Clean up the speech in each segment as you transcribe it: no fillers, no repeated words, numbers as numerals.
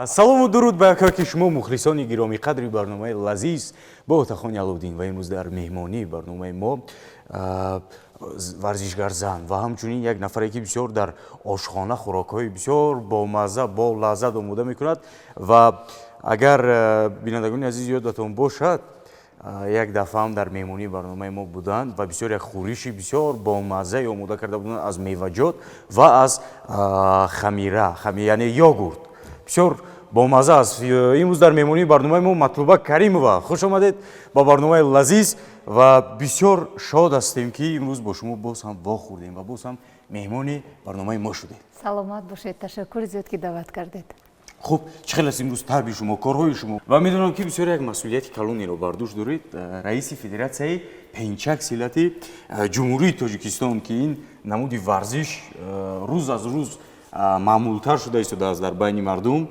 салому дуруд ба якоки шумо мухлисони гироми қадри барномаи лазиз бо Отахони Аловдин ва имрӯз дар меҳмонии барномаи мо варзишгар зан ва ҳамчунин як нафаре ки бисёр дар ошхона хӯрокҳои бисёр бомазза бо лаззат омода мекунад ва агар бинандагони азиз ёдатон бошад як дафъаам дар меҳмонии барномаи мо буданд ва бисёр як хӯриши бисёр бомаззае омода карда буданд аз меваҷот ва аз хамира яъне йогурт бисёр бомазза аст. имрӯз дар меҳмонии барномаи мо Матлуба Каримова, хуш омадед ба барномаи лазиз ва бисёр шод ҳастем ки имрӯз бо шумо боз ҳам вохӯрдем ва боз ҳам меҳмони барномаи мо шудед. саломат бошед, ташаккури зиёд ки даъват кардед. хуб, чӣ хел аст имрӯз таби шумо, корҳои шумо? ва медонам ки бисёр як масъулияти калонеро бар дӯш доред. раиси федератсияи пенчак силати ҷумҳурии Тоҷикистон ки ин намуди варзиш рӯз аз рӯз маъмултар шуда истодааст дар байни мардум.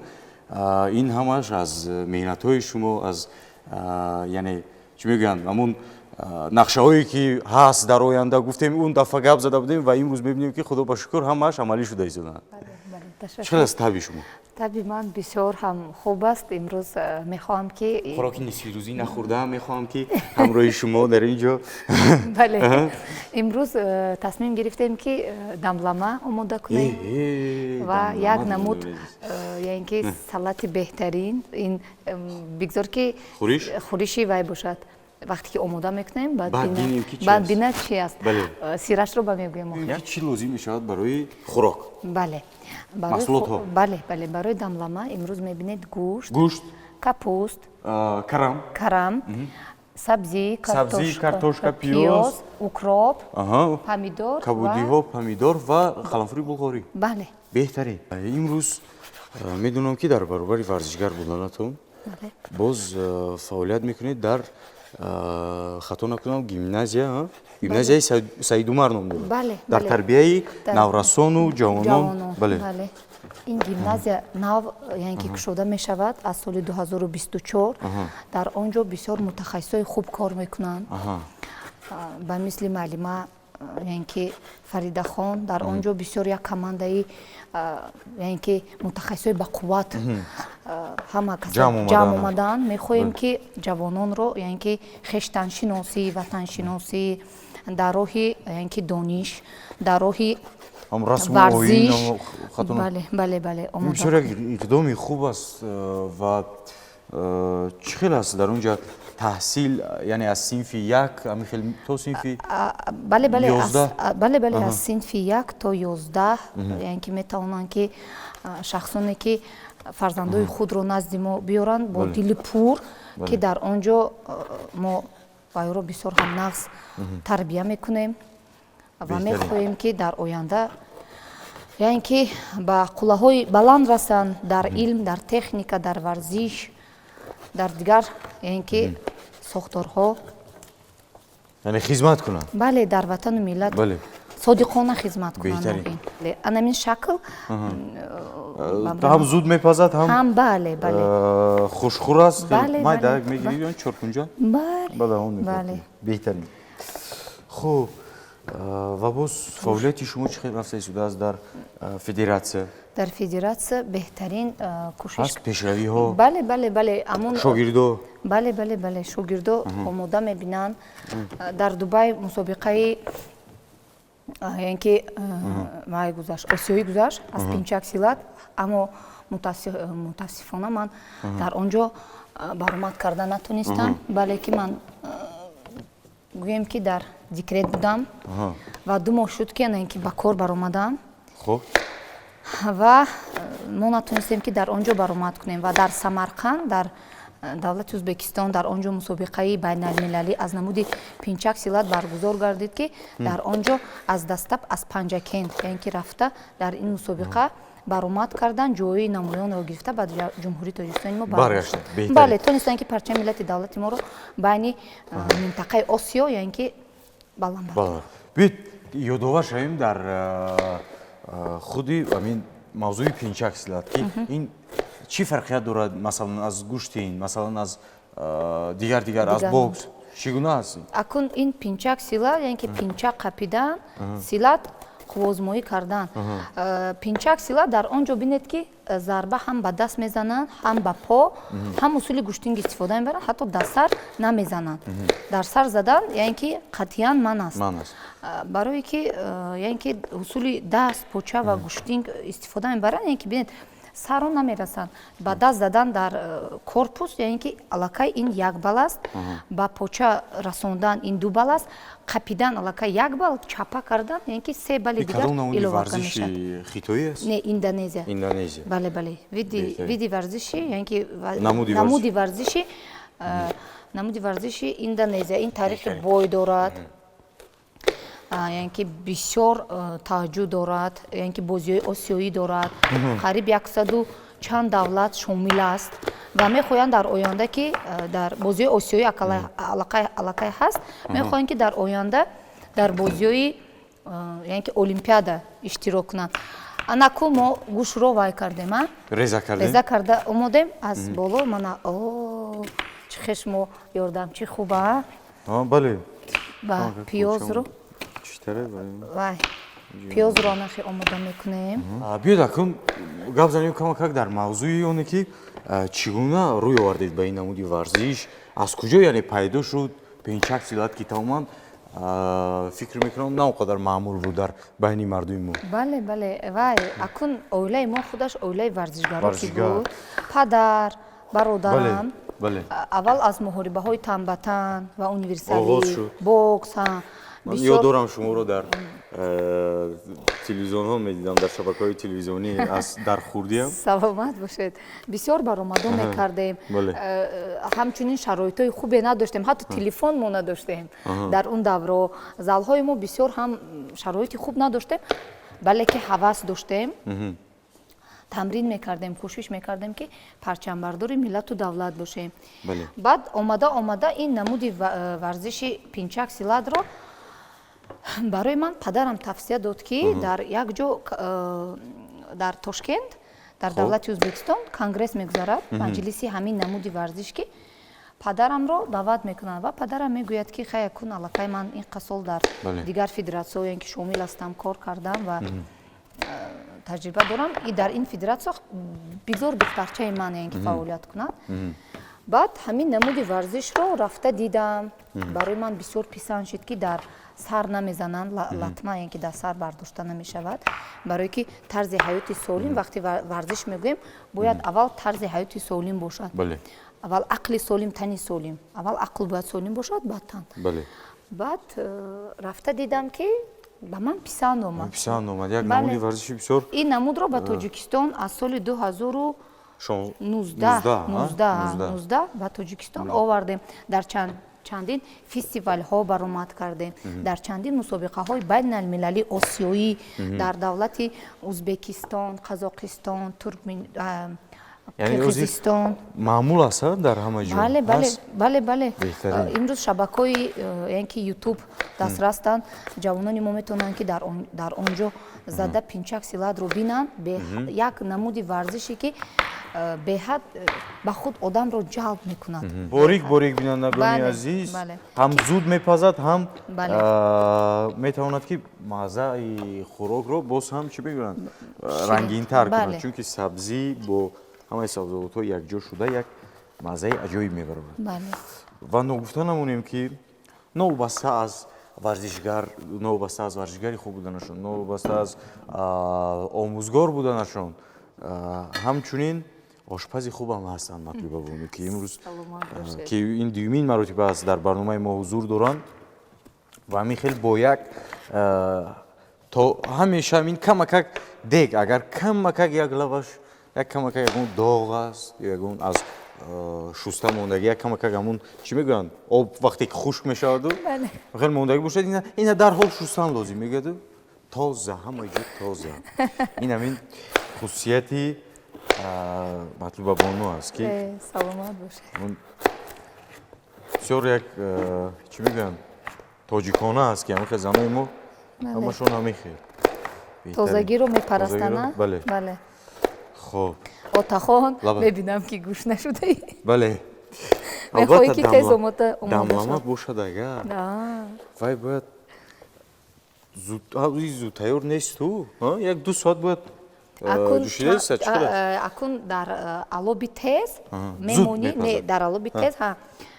ин ҳамаш аз меҳнатҳои шумо, аз яъне чӣ мегӯянд ҳамун нақшаҳое ки ҳаст дар оянда гуфтем он дафъа гап зада будем ва имрӯз мебинем ки худо ба шукр ҳамааш амалӣ шуда истодаанд. чӣ хел аст таби шумо? таби ман бисёр ҳам хуб аст. имрӯз мехоҳам ки хӯроки нисфирӯзӣ нахӯрдаам, мехоҳам ки ҳамроҳи шумо дар ин ҷо. бале, имрӯз тасмим гирифтем ки дамлама омода кунем ва як намуд яъне ки салати беҳтарин ин бигзор ки хӯриши вай бошад. вақте ки омода мекунем баъд бина чӣ аст, сирашро ба мегӯем. чӣ лозим мешавад барои хӯрок? бале, маҳсулотҳо? бале, барои дамлама имрӯз мебинед гӯшт, капуст, карам, сабзӣ, картошка, пиёз, укроп, помидор, кабудиҳо, помидор ва қаламфури булғорӣ. бале, беҳтарин. имрӯз медонам ки дар баробари варзишгар буданатон боз фаъолият мекунед дар хато накунам гимназияи Саидумар ном дорад. дар тарбияи наврасону ҷавонон. ин гимназия нав яъне ки кушода мешавад аз соли 2024. дар он ҷо бисёр мутахассисои хуб кор мекунанд. ба мисли маълима яъне ки Фаридахон, дар он ҷо бисёр як командаи яъне ки мутахассисои бақувват ҳама ҷамъ омаданд. мехоҳем ки ҷавононро яъне ки хештаншиносӣ, ватаншиносӣ дар роҳи яъне ки дониш, дар роҳи варзиш. бисёр як иқдоми хуб аст ва чӣ хел аст дар он ҷо таҳсил, яъне аз синфи як то синфи бале аз синфи як то 11 яъне ки метавонанд ки шахсоне ки фарзандои худро назди мо биёранд бо дили пур ки дар он ҷо мо вайро бисёр ҳам нағз тарбия мекунем ва мехоҳем ки дар оянда яъне ки ба қуллаҳои баланд расанд дар илм, дар техника, дар варзиш, дар дигар яъне ки сохторҳо, яъне хизмат кунанд. бале, дар ватану миллат содиқона хизмат кунанд. анамин шакл ҳам зуд мепазад, ҳам бале хушхӯр аст. майда мегирӣ чоркунҷон. бале, беҳтарин. хуб, ва боз фаъолияти шумо чӣ хел рафта истодааст дар федератсия? дар федератсия беҳтарин кӯшиш ҳаст пешравиҳо? бале амон шогирдо? бале шогирдо омода мебинанд. дар Дубай мусобиқаи яъне ки май гузашт, осиёӣ гузашт аз пинчак силат, аммо мутаассифона ман дар он ҷо баромад карда натонистам. бале ки ман гӯем ки дар декрет будам ва 2 моҳ шуд ки яъне ки ба кор баромадам ва мо натонистем ки дар он ҷо баромад кунем. ва дар Самарқанд, дар давлати Ӯзбекистон, дар он ҷо мусобиқаи байналмилалӣ аз намуди пинчак силат баргузор гардид ки дар он ҷо аз дастаб аз Панҷакент яъне ки рафта дар ин мусобиқа баромад кардан, ҷои намоёнро гирифта ба ҷумҳурии Тоҷикистони мо баргаштанд. бале, тонистанд ки парчами миллати давлати моро байни минтақаи Осиё яъне ки баланд бард. биёед ёдовар шавем дар худи амин мавзӯи пинчак силат ки ин чӣ фарқият дорад масалан аз гӯштин, масалан аз дигар аз бокс, чӣ гуна аст? акун ин пинчак силат яъне ки пинчак қапидан силат қувозмоӣ кардан. Пинчак сила дар он ҷо бинед ки зарба ҳам ба даст мезананд, ҳам ба по, ҳам усули гӯштинг истифода мебаранд, ҳатто дар сар намезананд. Дар сар задан яъне ки қатъиян ман аст. Барое ки яъне ки усули даст, поча ва гӯштинг истифода мебаранд, яъне ки бинед саро намерасанд. Ба даст задан дар корпус яъне ки аллакай ин як бал аст, ба поча расондан ин ду бал аст, қапидан аллакай як бал, чапа кардан яъне ки 3 бали дигар илова карда мешавад. Хитоӣ аст? Не, Индонезия. Индонезия. Бале, бале. Види варзиши, яъне ки намуди варзиши Индонезия. Ин таърихи бой дорад. яъне ки бисёр таваҷҷӯҳ дорад, яъне ки бозиҳои осиёӣ дорад, қариб 100 чанд давлат шомил аст ва мехоҳанд дар оянда ки дар бозиҳои осиёӣ аллакай ҳаст, мехоҳанд ки дар оянда дар бозиҳои яъне ки олимпиада иштирок кунанд. Анаку мо гӯшро вай кардем, реза карда омодем аз боло. Мана чӣ хешмо ёрдамчӣ хуба. Бале. Ба пиёзро вай пиёзро нахи омода мекунем. Биёд акум гап занем камакак дар мавзӯи оне ки чӣ гуна рӯй овардед ба ин намуди варзиш, аз куҷо яъне пайдо шуд, пенчак силат ки тамоман фикр мекунам на он қадар маъмул буд дар байни мардуми мо. Бале, бале. Вай акун оилаи мо худаш оилаи варзишгаро ки буд. Падар, бародарам аввал аз муҳорибаҳои танбатан ва универсалӣ, бокс, ман ёддорам шуморо дар телевизионҳо медидам, дар шабакаҳои телевизионӣ дар хурдиам. Саломат бошед. Бисёр баромадо мекардем. Ҳамчунин шароитҳои хубе надоштем, ҳатто телефон мо надоштем дар он давро. Залҳои мо бисёр ҳам шароити хуб надоштем, бале ки ҳавас доштем. Тамрин мекардем, кӯшиш мекардем ки парчамбардори миллату давлат бошем. Баъд омада ин намуди варзиши пинчак силадро барои ман падарам тавсия дод ки дар як ҷо дар Тошкент, дар давлати Ӯзбекистон конгресс мегузарад, маҷлиси ҳамин намуди варзиш ки падарамро даъват мекунанд ва падарам мегӯяд ки хай якун аллакай ман ин қасол дар дигар федератсияҳое ки шомил ҳастам кор кардам ва таҷриба дорам, и дар ин федератсия бигзор духтарчаи ман яъне ки фаъолият кунад. Баъд ҳамин намуди варзишро рафта дидам, барои ман бисёр писанд шуд ки дар сар намезананд, латма яъне ки дар сар бардошта намешавад, барое ки тарзи ҳаёти солим. Вақте варзиш мегӯем, бояд аввал тарзи ҳаёти солим бошад, аввал ақли солим, тани солим. Аввал ақл бояд солим бошад, баъд тан. Баъд рафта дидам ки ба ман писанд омад. Як намуди варзиши бисёр. Ин намудро ба Тоҷикистон аз соли 2019 ба Тоҷикистон овардем. Дар чандин фестивалҳо баромад кардем, дар чандин мусобиқаҳои байналмилалӣ осиёӣ дар давлати Ӯзбекистон, Қазоқистон, Қирғизистон. Маъмул аст дар ҳама ҷо? Бале. Имрӯз шабакаҳои яъне ки YouTube дастрастанд. Ҷавонони мо метавонанд ки дар он ҷо зада пинчак силадро бинанд. Як намуди варзише ки беҳад ба худ одамро ҷалб мекунад. Борик бинандагони азиз, ҳам зуд мепазад, ҳам метавонад ки маззаи хӯрокро боз ҳам чӣ мегӯянд рангинтар кунад, чунки сабзӣ бо ҳамаи сабзавотҳо якҷо шуда як маззаи аҷоиб мебаровад. Ва ногуфта намонем ки новобаста аз варзишгари хуб буданашон, новобаста аз омӯзгор буданашон, ҳамчунин ошпази хубам ҳастанд матлубавоне ки имрӯз ки ин дуюмин маротиба аст дар барномаи мо ҳузур доранд ва ҳамин хел бо як то ҳамеша ин камакак дег, агар камакак як лаваш як камакак ягон доғ аст, ягон аз шуста мондаги, як камакак ҳамун чӣ мегӯянд об вақте ки хушк мешаваду хел мондаги бошад, ина дарҳол шустан лозим мегӯяду тоза, ҳамаи ҷо тоза. Ин ҳамин хусусияти матлубабоно аст ки саломат бошед. бисёр як чӣ мегӯянд тоҷикона аст ки ҳамин хел занои мо ҳамашон ҳамин хел тозагиро мепарастанад. Бале. Хоб. Отахон мебинам ки гӯш нашудаӣ. Бале. Мехоҳӣ ки тез омода дамлама бошад агар. Вай бояд зуд тайёр нест ту? Як 2 соат бояд ҷӯшидаиса чӣ қадар? Акун дар алоби тез мемонӣ, не дар алоби тез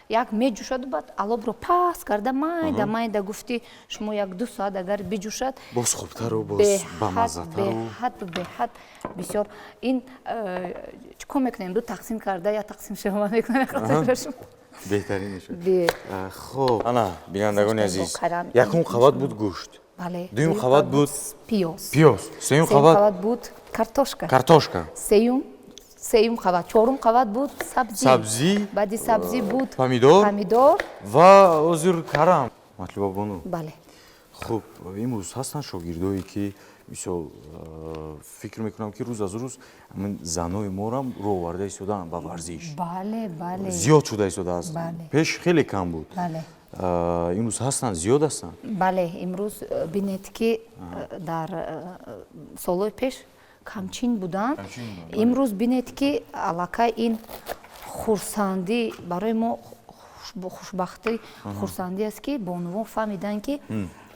як меҷӯшаду баъд алобро паст карда майда гуфтӣ шумо як 2 соат агар биҷӯшад боз хубтару боз бамаззатару беҳад бисёр ин чӣ кор мекунем ду тақсим карда я тақсим шава мекунем беҳтаринеша. Хуб ана бинандагони азиз якум қават буд гӯшт, дуюм қават буд пиёз, сеюм қават буд картошка, сеюм қават, чорум қават буд сабзӣ, баъди сабзӣ буд помидор ва озир карам. Матлубобону, бале. хуб, имрӯз ҳастанд шогирдое ки бисёр фикр мекунам ки рӯз аз рӯз занои морам роҳ оварда истодаанд ба варзиш. Бале. Зиёд шуда истодааст. Пеш хеле кам буд. Имрӯз ҳастанд, зиёд ҳастанд? Бале, имрӯз бинед ки дар солҳои пеш камчин буданд. Имрӯз бинед ки аллакай ин хурсандӣ барои мо хушбахтӣ хурсандӣ аст ки бонувон фаҳмиданд ки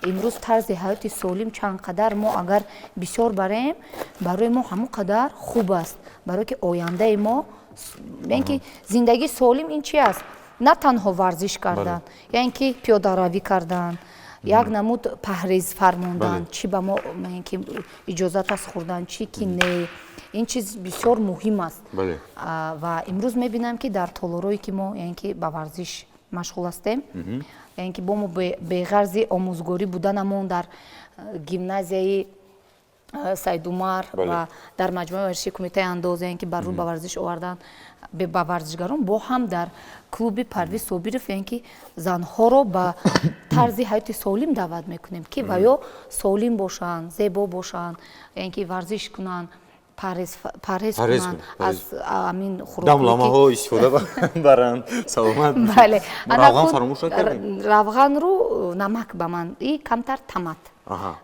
имрӯз тарзи ҳаёти солим чанд қадар мо агар бисёр барем барои мо ҳамон қадар хуб аст, барое ки ояндаи мо яъне ки зиндагии солим ин чи аст? На танҳо варзиш кардан, яъне ки пиёдаравӣ кардан, як намуд паҳрез фармондан, чӣ ба мо ки иҷозат аст хӯрдан, чӣ ки не. Ин чиз бисёр муҳим аст. Ва имрӯз мебинам ки дар толорое ки мо яъне ки ба варзиш машғул ҳастем, яъне ки бо мо беғарзи омӯзгорӣ буданамон дар гимназияи Сайдумар ва дар маҷмӯаи варзиши кумитаи андоз, яъне ки бар рӯ ба варзиш овардан ба варзишгарон, бо ҳам дар клуби Парвиз Собиров, яъне ки занҳоро ба тарзи ҳаёти солим даъват мекунем ки ва ё солим бошанд, зебо бошанд, яъне ки варзиш кунанд, парҳез кунанд аз амин дамламаҳо истифода баранд, саломат бошанд. Равған фаромӯш накардем? Равғанро намак ба ман и камтар тамат.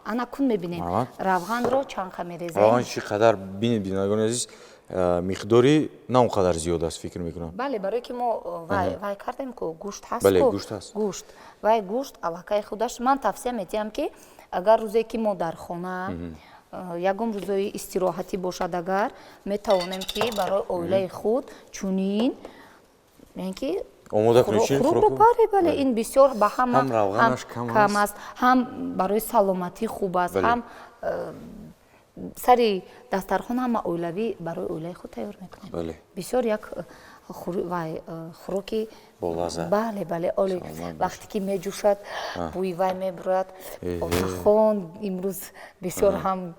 Ана кун мебинем равғанро чанқа мерезем. Равған чӣ қадар бинед бинандагони азиз миқдори на он қадар зиёд аст фикр мекунам. Бале, барое ки мо вай кардем ку гӯшт ҳаст. Бале, гӯшт ҳаст. Гӯшт. Вай гӯшт аллакай худаш ман тавсия медиҳам ки агар рӯзе ки мо дар хона ягон рӯзои истироҳатӣ бошад, агар метавонем ки барои оилаи худ чунин яъне ки омода кунем бале ин бисёр ба ҳама ҳам равғанаш кам аст, ҳам барои саломатӣ хуб аст, ҳам сари дастархон ҳама оилавӣ барои оилаи худ тайёр мекунем. Бисёр як хӯроки болаззат. Бале, оли вақте ки меҷӯшад, бӯи вай мебурад, отахон имрӯз бисёр ҳам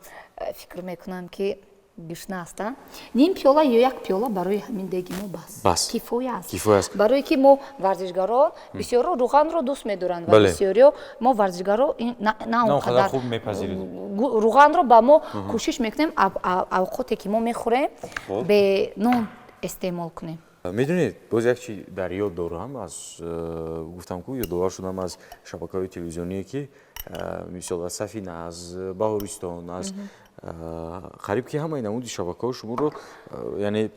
фикр мекунам ки гӯшна ҳастанд. Ним пиёла ё як пиёла барои ҳамин деги мо бас кифоя аст. Барое ки мо варзишгарон бисёро руғанро дӯст медоранд ва бисёриё мо варзишгаро на он қадар хуб мепазиред. Руғанро ба мо кӯшиш мекунем авқоте ки мо мехӯрем бе нон истеъмол кунем. медонед боз як чи дар ёд дорам, аз гуфтам ку ёдовар шудам аз шабакаҳои телевизионие ки мисол аз Сафина, аз Баҳористон, аз қариб ки ҳамаи намуди шабакаҳо шуморо яъне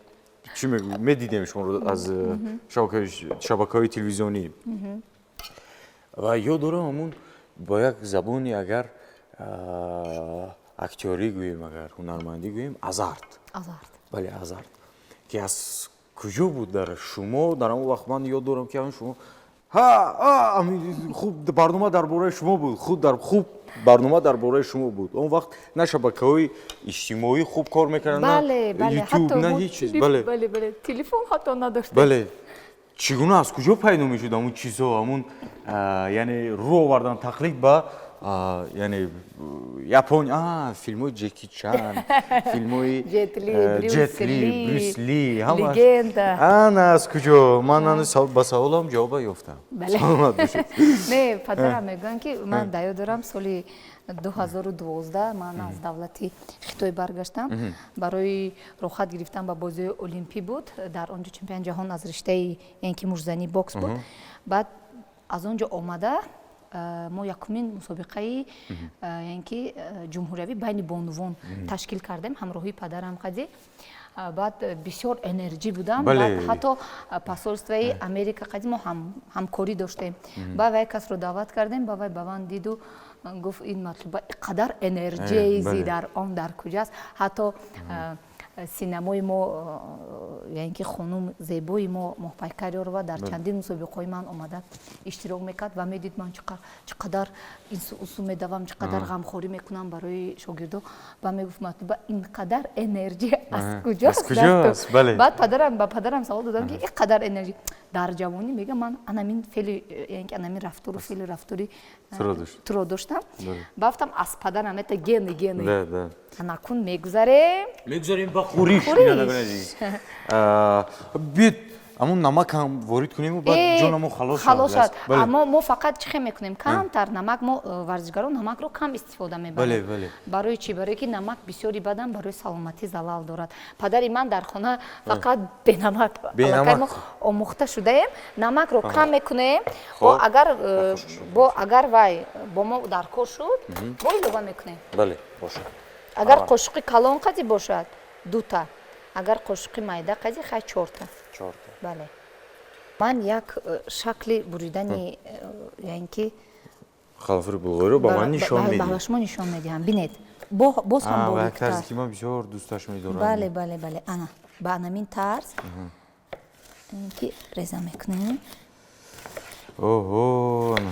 чӣ медидем шуморо аз шабакаҳои телевизионӣ. Ва ёд дорам ҳамун бо як забони агар актёрӣ гӯем, агар ҳунармандӣ гӯем, азарт. Бале, азарт ки аз куҷо буд дар шумо? Дар ҳамон вақт ман ёд дорам ки ҳамин шумо хуб барнома дар бораи шумо буд, хуб барнома дар бораи шумо буд. Он вақт на шабакаҳои иҷтимоӣ хуб кор мекарданд, на ютуб, на ҳеҷ чиз. Бале, телефон ҳатто надоштем. Бале, чӣ гуна аз куҷо пайдо мешуд ҳамун чизҳо, ҳамун яъне рӯ овардан тақлид ба яъне Япония, филмҳои Джеки Чан, филмҳои Джет Ли, Брюс Ли, ҳамаш ана аз куҷо? Ман ба саволам ҷавоба ёфтам. Саломат бошед. Не, падарам мегӯянд ки ман дар ёд дорам соли 2012 ман аз давлати Хитой баргаштам барои рохат гирифтан ба бозиҳои олимпӣ буд. Дар он ҷо чемпиони ҷаҳон аз риштаи яъне ки мушзанӣ бокс буд. Баъд аз он ҷо омада мо якумин мусобиқаи яъне ки ҷумҳуриявӣ байни бонувон ташкил кардем ҳамроҳии падарам қадӣ. баъд бисёр энерҷӣ будам. Бале. Баъд ҳатто посольствои Америка қадим мо ҳамкорӣ доштем. Баъд вай касро даъват кардем, ба вай ба ман диду гуфт ин матлуба иқадар энерҷиези дар он дар куҷаст. ҳатто синамои мо яъне ки хонум зебои мо моҳпайкар ёрова дар чандин мусобиқаҳои ман омада иштирок мекард ва медид ман чӣ қадар инсу медавам, чӣ қадар ғамхорӣ мекунам барои шогирдо. ва мегуфт матлуба ин қадар энерҷи аз куҷост? Баъд ба падарам савол додам ки ин қадар энерҷи дар ҷавонӣ мега ман анамин феъли яъне ки анамин рафтору феъли рафтори туро доштам. Баъфтам аз падарам это гени анакун мегузарем ба خوريش بيت амон намак ҳам ворид кунем баъд ҷонамо халос шад. Аммо мо фақат чӣ мекунем? Камтар намак, мо варзишгарон намакро кам истифода мебарем. Барои чӣ? Барои ки намак бисёри бадан барои саломатӣ залал дорад. Падари ман дар хона фақат бенамак омӯхта шудаем. Намакро кам мекунем. Агар вай бо мо дар кор шуд, бо илова мекунем. Агар қошуқи калон қади бошад 2 та, агар қошуқи майда қади хай 4 та. Бале. Ман як шакли буридани яъне ки халфури булғориро ба ман нишон медиҳед. Ба шумо нишон медиҳам. Бинед. Боз ҳам бориктар. Тарзи ки ман бисёр дӯсташ медорам. Бале. Ана. Ба анамин тарз. Ки реза мекунем. Оҳо, ана.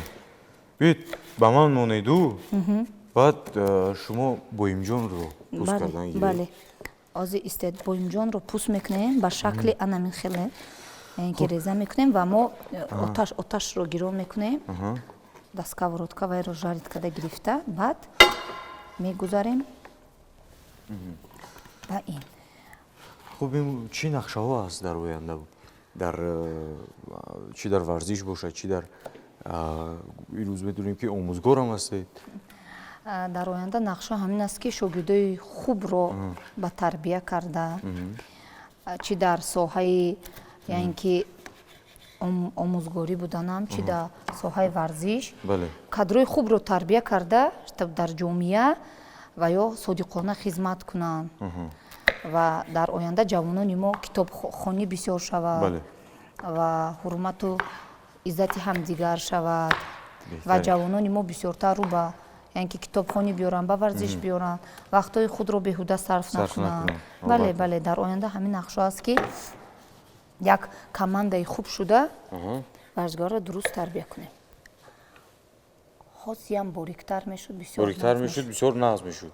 Бит, ба ман монеду. баъд шумо боимҷонро пӯст кардан гиред. Бале. Ози истед боимҷонро пӯст мекунем ба шакли анамин хеле. яъне ки реза мекунем ва мо оташро гиром мекунем. да сковородка вайро жарид карда гирифта, баъд мегузарем ба ин. хуб чӣ нақшаҳо аст дар оянда? Чӣ дар варзиш бошад, чӣ дар ирӯз медонем ки омӯзгорам ҳастед? дар оянда нақша ҳамин аст ки шогирдои хубро ба тарбия карда, чӣ дар соҳаи яъне ки омӯзгорӣ буданам, чӣ дар соҳаи варзиш, кадрои хубро тарбия карда дар ҷомеа ва ё содиқона хизмат кунанд. ва дар оянда ҷавонони мо китобхонӣ бисёр шавад ва ҳурмату иззати ҳамдигар шавад ва ҷавонони мо бисёртар рӯ ба яъне ки китобхонӣ биёранд, ба варзиш биёранд, вақтҳои худро беҳуда сарф накунанд. Бале, дар оянда ҳамин нақша аст ки як командаи хуб шуда варзишгарро дуруст тарбия кунем. ҳозиам бориктар мешуд, бисёр нағз мешуд.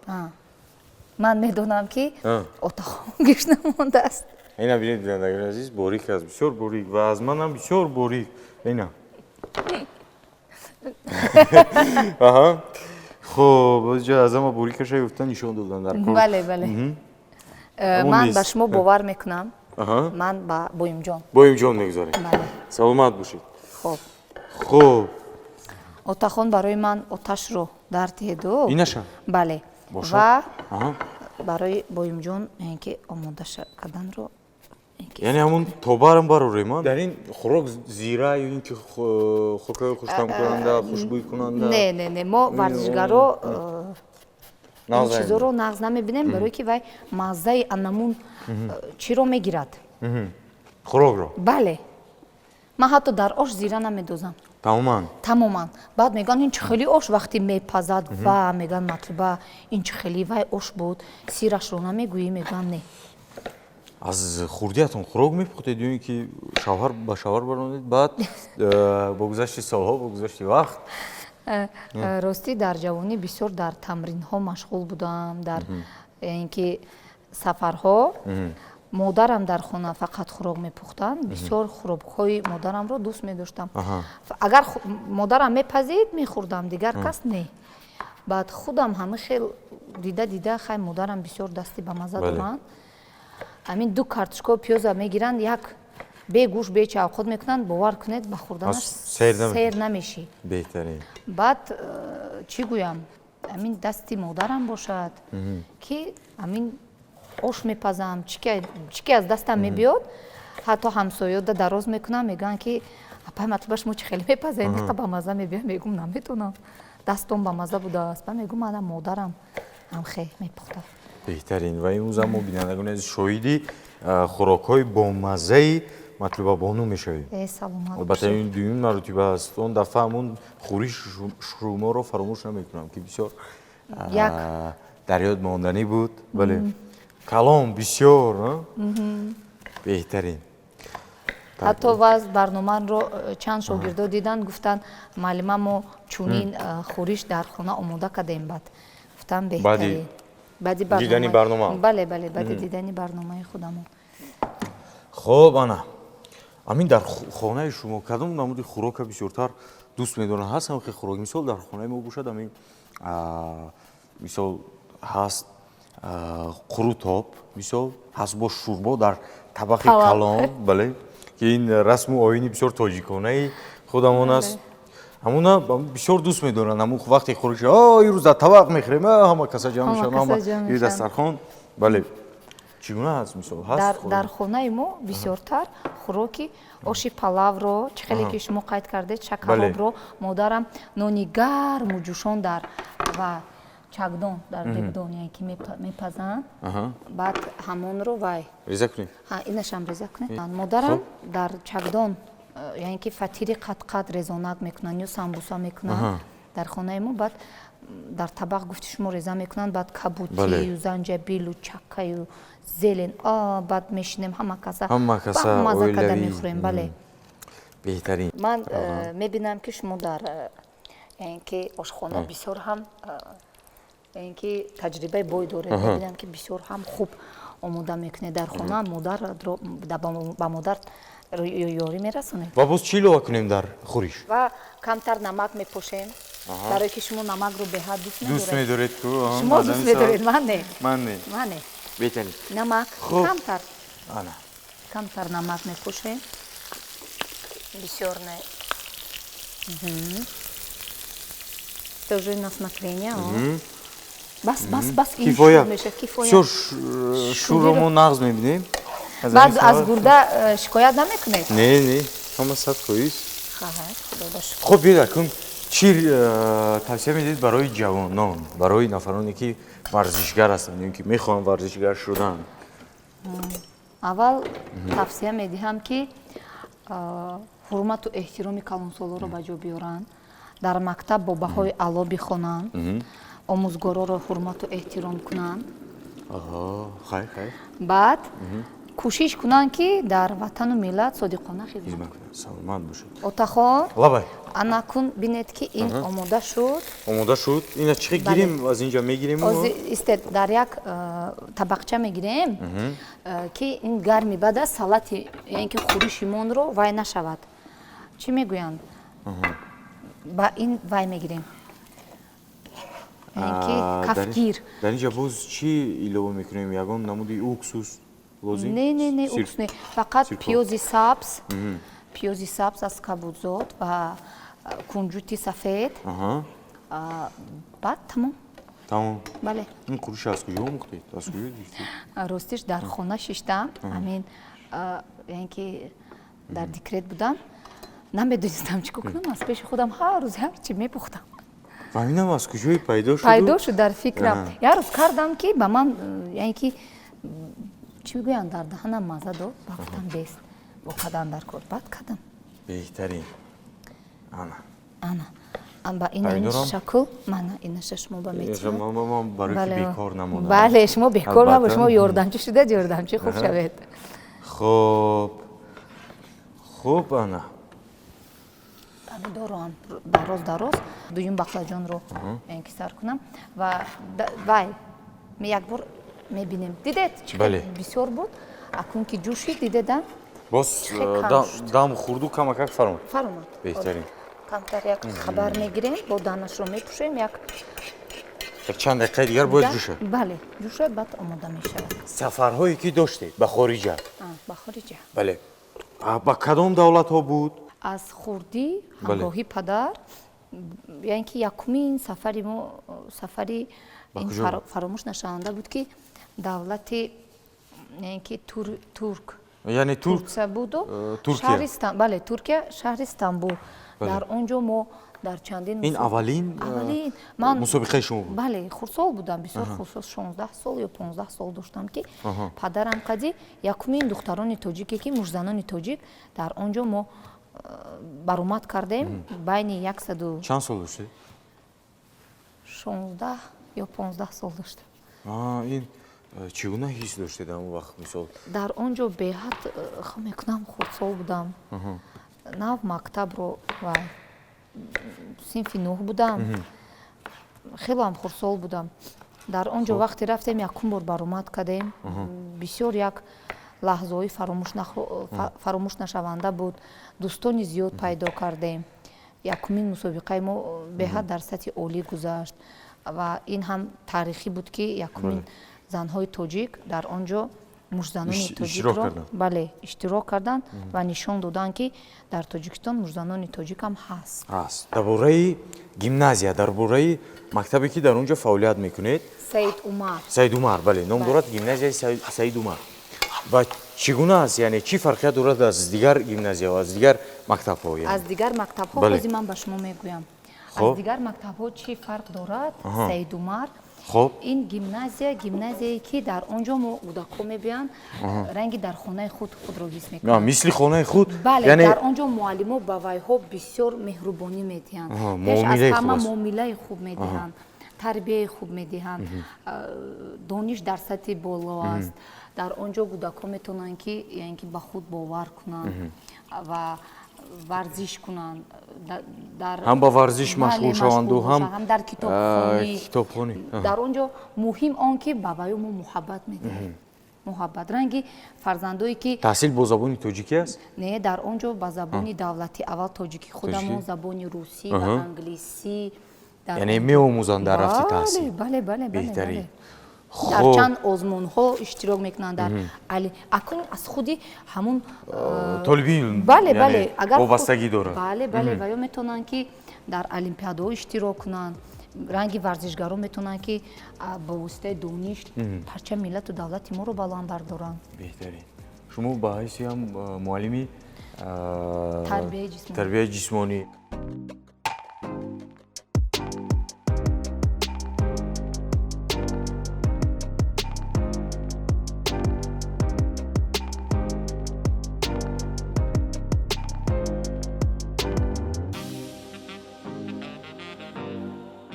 ман медонам ки отахон гӯш намондааст. ина бинед бинандагони азиз, борик аст, бисёр борик ва аз манам бисёр борик. ина хуб, ҷа аз ама борикаша юфта нишон додан дар кор. Бале. ман ба шумо бовар мекунам. ман ба боимҷон мегузарем. Саломат бошед. хуб. отахон барои ман оташро дартиҳеду. инаша? Бале. ва барои боимҷон яъне ки омода карданро яъне ҳамун тобарам барорем. дар ин хӯрок зира ё ин ки хӯрокҳои хуштаъмкунанда, хушбӯй кунанда? Не, мо варзишгаро ин чизоро нағз намебинем, барои ки вай маззаи анамун чиро мегирад. хӯрокро? Бале. ман ҳатто дар ош зира намедозам. Тамоман. Баъд мегӯянд ин чӣ хеле ош вақти мепазад ва мегӯянд матлуба ин чӣ хеле вай ош буд, сирашро намегӯӣ, мегӯянд не. аз хурдиятон хӯрок мепухтед ё ин ки шавҳар ба шавҳар баронед, баъд бо гузашти солҳо, бо гузашти вақт? ростӣ дар ҷавонӣ бисёр дар тамринҳо машғул будам, дар яъне ки сафарҳо. модарам дар хона фақат хӯрок мепухтанд, бисёр хӯрокҳои модарамро дӯст медоштам. агар модарам мепазид мехӯрдам, дигар кас не. баъд худам ҳама хел дида хай модарам бисёр дасти ба мазза доранд. ҳамин 2 картошкаи пиёза мегиранд, як бе гӯшт бе чавқот мекунанд, бовар кунед ба хӯрданаш сер намешӣ. беҳтарин. баъд чӣ гӯям, ҳамин дасти модарам бошад ки ҳамин ош мепазам, чӣ ки аз дастам мебиёд, ҳатто ҳамсоёда дароз мекунам, мегӯянд ки апа матлуба шумо чӣ хеле мепазед, ин ба мазза мебиёд, мегӯм наметонам, дастом ба мазза будааст. ба мегӯм ана модарам ҳамхе мепухтад. беҳтарин ва имрӯз мо бинандагони азиз шоҳиди хӯрокҳои бомаззаи матлубабону мешавем. Саломат албатта ин дуюмин маротиба аст. Он дафъа ҳамун хӯриш шуморо фаромӯш намекунам, ки бисёр дар ёд монданӣ буд. Бале, калом бисёр беҳтарин. ҳатто ваз барномаро чанд шогирдо дидан, гуфтанд маълима мо чунин хӯриш дар хона омода кардем. Бад гуфтам беҳтарин. Баъди дидани барнома? Бале, бале, баъди дидани барномаи худамон. хоб ана амин дар хонаи шумо кадом намуди хӯрока бисёртар дӯст медоранд? ҳаст ҳам хӯрок? Мисол дар хонаи мо бошад амин мисол ҳаст қурутоб, мисол ҳаст бо шӯрбо дар табақи калон, бале, ки ин расму оини бисёр тоҷиконаи худамон аст. ҳамуна бисёр дӯст медоранд. ҳамун вақти хӯриш ирӯз дар табақ мехӯрем, ҳама каса ҷамъ мешаванд, ҳама ир дастархон. Бале, чӣ гуна ҳаст? Мисол ҳаст дар хонаи мо бисёртар хӯроки оши палавро, чӣ хеле ки шумо қайд кардед, шакаробро модарам нони гарму ҷӯшон дар ва чагдон дар дегдон ки мепазанд. Баъд ҳамонро вай реза кунем. Инашам реза кунем. Модарам дар чагдон яъне ки фатири қат резонак мекунанд ё самбуса мекунанд дар хонаи мо. Баъд дар табақ гуфти шумо реза мекунанд. Баъд кабутию, занҷабилу, чаккаю, зелен, баъд мешинем ҳама каса маза карда мехӯрем. Бале, беҳтарин. ман мебинам ки шумо дар яъне ки ошхона бисёр ҳам яъне ки таҷрибаи бой доред. Мебинам ки бисёр ҳам хуб омода мекунед дар хона. Ба модар ёрӣ мерасонед. ва боз чӣ илова кунем дар хӯриш? Ва камтар намак мепошем, барое ки шумо намакро беҳад дӯст медоред. Шумо дӯст медоред, ман не. Ман не. Беҳтарин. Намак камтар. Ана. Камтар намак мепошем. Бисёр не. Тоже на смотрение. Бас. Кифоя. Всё шӯрому нағз мебинем. Баъд аз гурда шикоят намекунед? Не, ҳама 100%. хуб, бида кун чӣ тавсия медиҳед барои ҷавонон, барои нафароне ки варзишгар ҳастанд ё ки мехоҳанд варзишгар шудан? аввал тавсия медиҳам ки ҳурмату эҳтироми калонсолоро ба ҷо биёранд, дар мактаб бо баҳои аъло бихонанд, омӯзгороро ҳурмату эҳтиром кунанд. Баъд кӯшиш кунанд ки дар ватану миллат содиқона хизмат кунанд. Саломат бошед. Отахон, лабай ана кун бинед ки ин омода шуд. Омода шуд. Ина чӣ гирем? Аз инҷа мегирем? Истед дар як табақча мегирем ки ин гарми баъд аз салати яъне ки хӯришимонро вай нашавад. Чӣ мегӯянд? Ба ин вай мегирем. яъне ки кафгир. Дар инҷа боз чӣ илова мекунем? Ягон намуди уксус лозим? Не, уксус не. Фақат пиёзи сабз аз кабудзот ва кунҷути сафед. Баъд тамом. Бале. Ин қуриш аз куҷо омӯхтед? Аз куҷо дидед? Ростиш дар хона шиштам. Амин яъне ки дар декрет будам. Намедонистам чӣ кунам. Аз пеши худам ҳар рӯз ҳар чӣ мепухтам. Ва инам аз куҷои пайдо шуд? Пайдо шуд дар фикрам. Як рӯз кардам ки ба ман яъне ки чӣ мегӯянд дар даҳанам мазза дод. Ба гуфтам бест бо кадан дар кор. Баъд кадам. Беҳтарин. Ана. Ба ин шакл мана инаша шумо ба метавонед. Ман барои ки бекор намонам. Бале, шумо бекор набошед, шумо ёрдамчӣ шудед, ёрдамчӣ хуб шавед. хуб, ана. Помидорро ҳам дароз дуюм бақлаҷонро яъне ки сар кунам ва вай якбор мебинем. Дидед чӣ хеле бисёр буд. Акун ки ҷӯшид, дидеда? Боз дам хурду камакак фаромад. Беҳтарин. Камтар як хабар мегирем, бо данашро мепӯшем, як чанд дақиқаи дигар бояд ҷӯшад? Бале, ҷӯшад, баъд омода мешавад. Сафарҳое ки доштед ба хориҷа? Ба хориҷа. Бале. Ба кадом давлатҳо буд? аз хурдӣ ҳамроҳи падар яъне ки якумин сафари мо сафари ин фаромӯш нашаванда буд ки давлати яъне ки турк яъне туркия буду. Туркия, бале, Туркия, шаҳри Стамбул. Дар он ҷо мо дар чандин ин аввалин ман мусобиқаи шумо буд? бале хурдсол будам, бисёр хурдсол, 16 сол ё 15 сол доштам ки падарам қади якумин духтарони тоҷике ки мужзанони тоҷик дар он ҷо мо баромад кардем. Байни 100 чанд сол доштед? 16 ё 15 сол доштам. Ин чӣ гуна ҳис доштед дар он вақт мисол? Дар он ҷо беҳад мекунам хурдсол будам. Нав мактабро ва синфи 9 будам. Хелам хурдсол будам. Дар он ҷо вақте рафтем якум бор баромад кардем. Бисёр як лаҳзаҳои фаромӯш нашаванда буд. Дӯстони зиёд пайдо кардем. Якумин мусобиқаи мо беҳад дар сатҳи олӣ гузашт ва ин ҳам таърихӣ буд ки якумин занҳои тоҷик дар он ҷо мужзанони тоҷикро бале иштирок карданд ва нишон доданд ки дар Тоҷикистон мужзанони тоҷик ҳам ҳаст. Дар бораи гимназия, дар бораи мактабе ки дар он ҷо фаъолият мекунед? Саид Умар, бале, ном дорад гимназияи Саид Умар. Ва чӣ гуна аст, яъне чӣ фарқият дорад аз дигар гимназияҳо, аз дигар мактабҳо? Аз дигар мактабҳо ҳозир ман ба шумо мегӯям. Аз дигар мактабҳо чӣ фарқ дорад? Саид Умар ин гимназияе ки дар он ҷо мо кӯдакҳо мебиёнд, ранги дар хонаи худро ҳис мекунанд. Мисли хонаи худ? Бале, дар он ҷо муаллимо ба вайҳо бисёр меҳрубонӣ медиҳанд. Пеш аз ҳама муомилаи хуб медиҳанд, тарбияи хуб медиҳанд, дониш дар сатҳи боло аст. Дар он ҷо кӯдакҳо метавонанд ки ба худ бовар кунанд ва варзиш кунанд. ҳам ба варзиш машғул шаванду ҳам дар китобхонӣ. Дар он ҷо муҳим он ки ба вайҳо мо муҳаббат медиҳем. Муҳаббат ранги фарзандое ки таҳсил бо забони тоҷикӣ аст? Не, дар он ҷо ба забони давлати аввал тоҷикӣ худамон забони русӣ ва англисӣ яъне меомӯзанд дар рафти таҳсил. Бале. Дар чанд озмунҳо иштирок мекунанд. Дар акун аз худи ҳамун толибин вобастагӣ дорад. Бале, ва ё метавонанд ки дар олимпиадаҳо иштирок кунанд. Ранги варзишгарон метавонанд ки ба воситаи дониш парчами миллату давлати моро баланд бардоранд. Беҳтарин. Шумо ба ҳайси ҳам муаллими тарбияи ҷисмонӣ.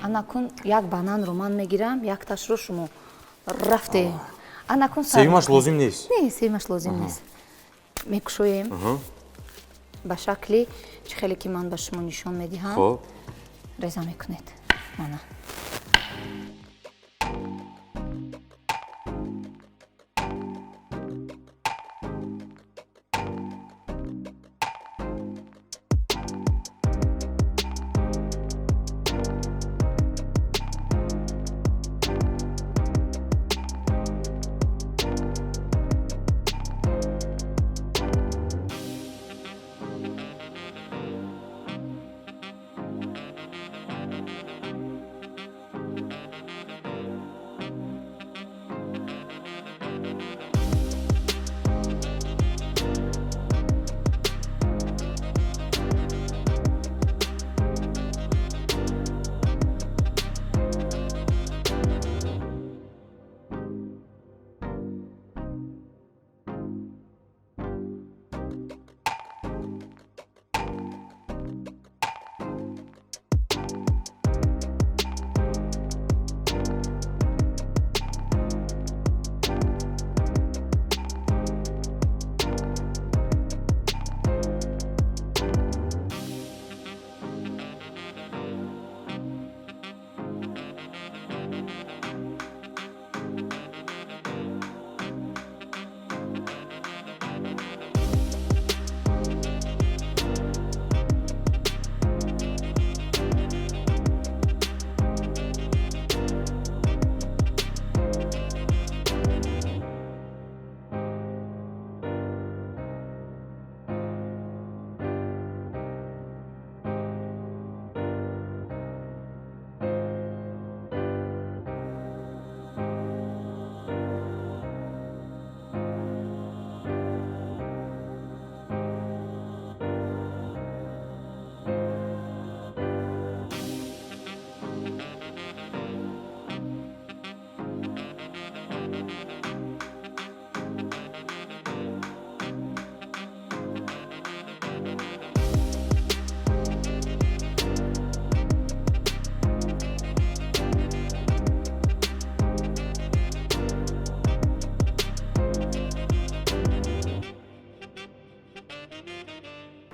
Анакун як бананро ман мегирам, якташро шумо рафте. Севимаш лозим нест? Не, севимаш лозим нест. Мекушоем ба шакли чӣ хеле ки ман ба шумо нишон медиҳам. Реза мекунед. Мана.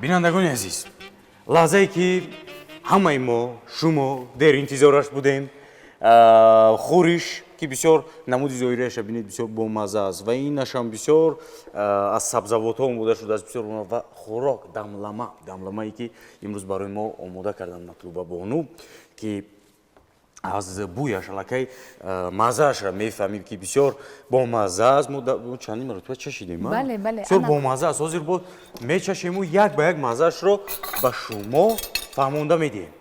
бинандагони азиз, лаҳзае ки ҳамаи мо шумо дер интизораш будем. Хӯриш ки бисёр намуди зоҳирияша бинед бисёр бомазза аст ва инашам бисёр аз сабзавотҳо омода шудааст бисёр ва хӯрок дамламае ки имрӯз барои мо омода карданд матлуба бону ки аз бӯяш аллакай маззаашро мефаҳмем ки бисёр бомазза аст. Мо чандин маротиба чашидем бисёр бомазза аст. Ҳозир бо мечашему як ба як маззаашро ба шумо фаҳмонда медиҳем.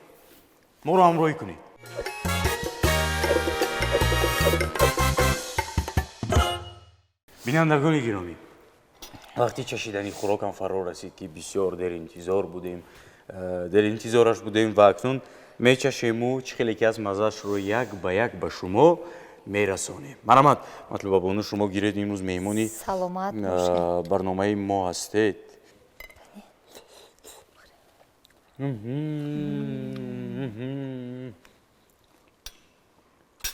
моро ҳамроҳӣ кунед. бинандагони гиромӣ, вақти чашидани хӯрокам фаро расид ки бисёр дер интизораш будем ва акнун мечашему чӣ хеле ки аз маззаашро як ба як ба шумо мерасонем. Марҳамат, матлуба бону, шумо гиред имрӯз меҳмони барномаи мо ҳастед.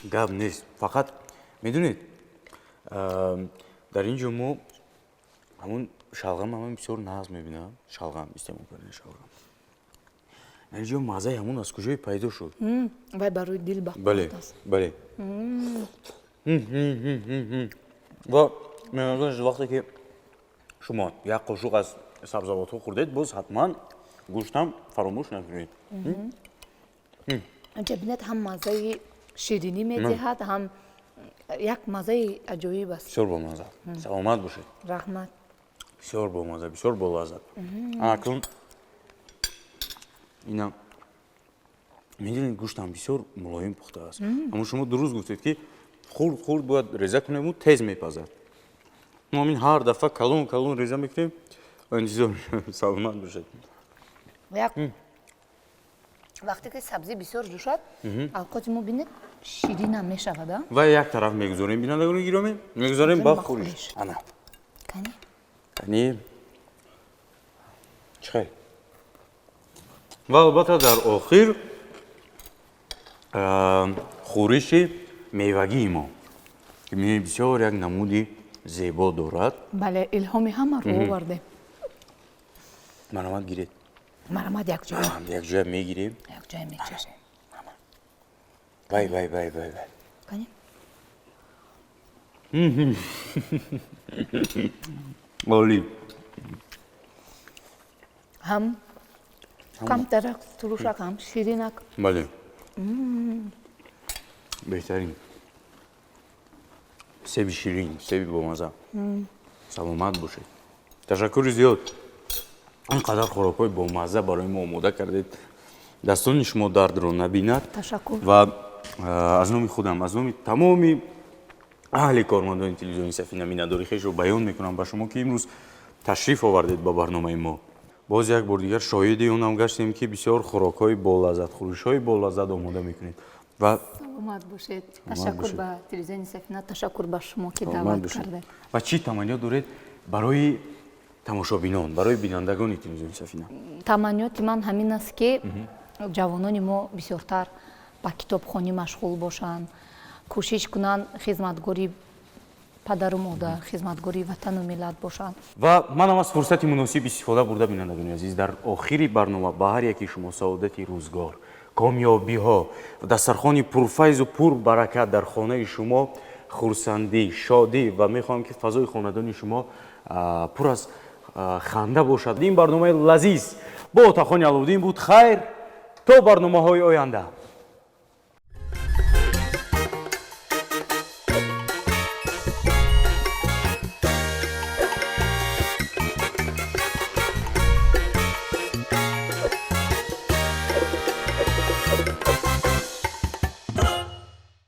гап нест, фақат медонед дар ин ҷо мо ҳамун шалғам бисёр нағз мебинам. Шалғам истеъмол кардани шалғам. Дар ин ҷо маззаи ҳамун аз куҷои пайдо шуд? вай барои дил бале. ва менагонаш вақте ки шумо як қошуқ аз сабзавотҳо хӯрдед, боз ҳатман гӯштам фаромӯш накунед. анча бинед ҳам маззаи ширинӣ медиҳад, ҳам як маззаи аҷоиб аст. бисёр бомазза. саломат бошед. раҳмат. бисёр бомазза, бисёр болаззат. акнун ина медонед гӯштам бисёр мулоим пухтааст. аммо шумо дуруст гуфтед ки хурд бояд реза кунем, тез мепазад. мо ҳамин ҳар дафъа калон реза мекунем ва интизор мешавем. саломат бошед. вақте ки сабзӣ бисёр ҷӯшад, авқоти мо бинед ширинам мешавад. ва як тараф мегузорем, бинандагони гиромӣ, мегузорем ба хӯриш. ана кани чӣ хел. ва албатта дар охир хӯриши мевагии мо ки мебинед бисёр як намуди зебо дорад. бале, илҳоми ҳамаро овардем. марҳамат гиред. марҳамат, якҷоя мегирем. якҷоя мечашем. вай олӣ. ҳам камтарак турушак, ҳам ширинак. бале, беҳтарин. себи ширин, себи бомазза. саломат бошед. ташаккури зиёд. ин қадар хӯрокҳои бомазза барои мо омода кардед. дастони шумо дардро набинад. ташаккур. ва аз номи худам, аз номи тамоми аҳли кормандони телевизиони Сафина миннатдори хешро баён мекунам ба шумо ки имрӯз ташриф овардед ба барномаи мо. боз як бор дигар шоҳиди онам гаштем ки бисёр хӯрокҳои болаззат, хӯришҳои болаззат омода мекунед. ва саломат бошед. ташаккур ба телевизиони Сафина, ташаккур ба шумо ки даъват кардед. ва чӣ таманниёт доред барои тамошобинон, барои бинандагони телевизиони Сафина? таманниёти ман ҳамин аст ки ҷавонони мо бисёртар ба китобхонӣ машғул бошанд, кӯшиш кунанд хизматгори падару модар, хизматгори ватану миллат бошанд. ва манам аз фурсати муносиб истифода бурда, бинандагони азиз, дар охири барнома ба ҳар яки шумо саодати рӯзгор, комёбиҳо, дастархони пурфайзу пурбаракат дар хонаи шумо хурсандӣ, шодӣ ва мехоҳам ки фазои хонадони шумо пур аз ханда бошад. ин барномаи лазиз бо Отақони Аловдин буд. хайр то барномаҳои оянда.